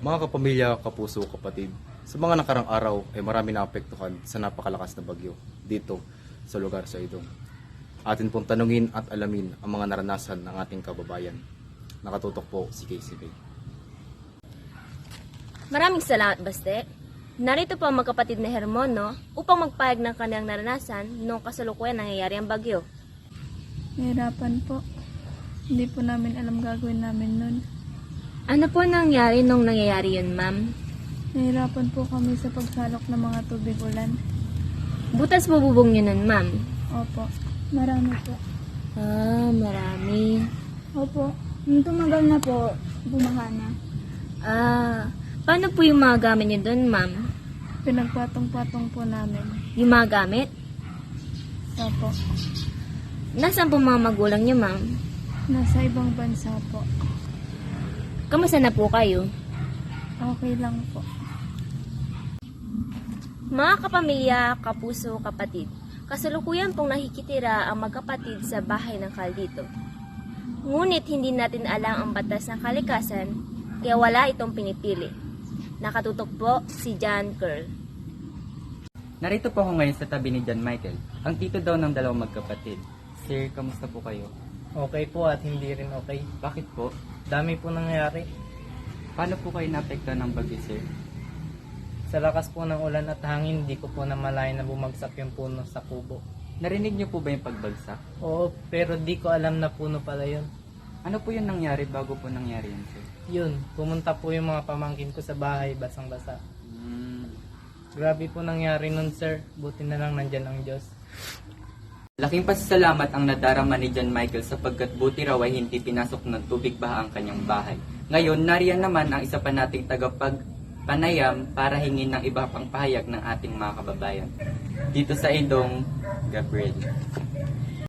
Mga kapamilya, kapuso, kapatid, sa mga nakarang araw ay marami na apektuhan sa napakalakas na bagyo dito sa lugar sa Idong. Atin pong tanungin at alamin ang mga naranasan ng ating kababayan. Nakatutok po si KCB. Maraming salamat, Baste. Narito po ang magkapatid na Hermono upang magpahayag ng kanyang naranasan noong kasalukuyan nangyayari ang bagyo. Nahirapan po. Hindi po namin alam gagawin namin nun. Ano po nangyari nung nangyayari yun, ma'am? Nahirapan po kami sa pagsalok ng mga tubig ulan. Butas po bubong nyo nun, ma'am? Opo, marami po. Ah, marami. Opo, nung tumagal na po, bumaha na. Ah, paano po yung mga gamit nyo dun, ma'am? Pinagpatong-patong po namin. Yung mga gamit? Opo, Nasaan po mga magulang nyo, ma'am? nasa ibang bansa po. Kamusta na po kayo? Okay lang po. Mga kapamilya, kapuso, kapatid, kasalukuyan pong nakikitira ang magkapatid sa bahay ng kaldito. Ngunit hindi natin alam ang batas ng kalikasan, kaya wala itong pinipili. Nakatutok po si John Curl. Narito po ako ngayon sa tabi ni John Michael, ang tito daw ng dalawang magkapatid. Sir, kamusta po kayo? Okay po at hindi rin okay. Bakit po? Dami po nangyari. Paano po kayo naapektuhan ng bagyo, sir? Sa lakas po ng ulan at hangin, di ko po namalayan na bumagsak yung puno sa kubo. Narinig niyo po ba yung pagbagsak? Oo, pero di ko alam na puno pala yun. Ano po yung nangyari bago po nangyari yun, sir? Yun, pumunta po yung mga pamangkin ko sa bahay, basang-basa. Grabe po nangyari nun, sir. Buti na lang nandyan ang Diyos. Laking pasasalamat ang nadarama ni John Michael sapagkat buti raw ay hindi pinasok ng tubig baha ang kanyang bahay. Ngayon, nariyan naman ang isa pa nating tagapagpanayam para hingin ng iba pang pahayag ng ating mga kababayan. Dito sa Idong, Gabriel.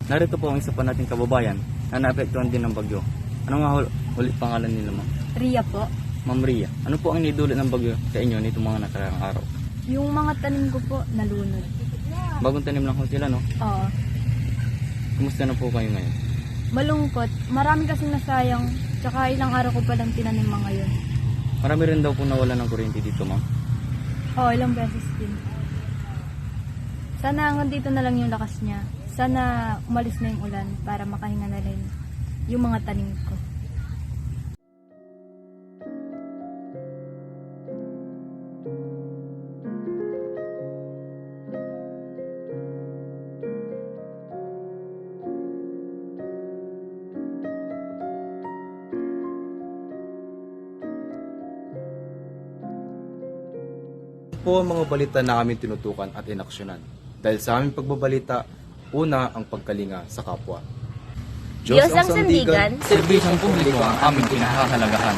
Narito po ang isa pa nating kababayan na naapektuhan din ng bagyo. Ano nga ulit pangalan nila, ma'am? Ria po. Ma'am Ria, ano po ang nidulot ng bagyo sa inyo nitong mga nakarang araw? Yung mga tanim ko po, nalunod. Bagong tanim lang po sila, no? Oo. Kumusta na po kayo ngayon? Malungkot. Marami kasing nasayang. Tsaka ilang araw ko palang tinanim mga yun. Marami rin daw po nawala ng kuryente dito, ma'am. Oo, ilang beses din. Sana hanggang dito na lang yung lakas niya. Sana umalis na yung ulan para makahinga na rin yung mga tanim ko. Po ang mga balita na aming tinutukan at inaksyonan. Dahil sa aming pagbabalita, una ang pagkalinga sa kapwa. Diyos ang sandigan, Serbisyong publiko ang aming pinahahalagahan.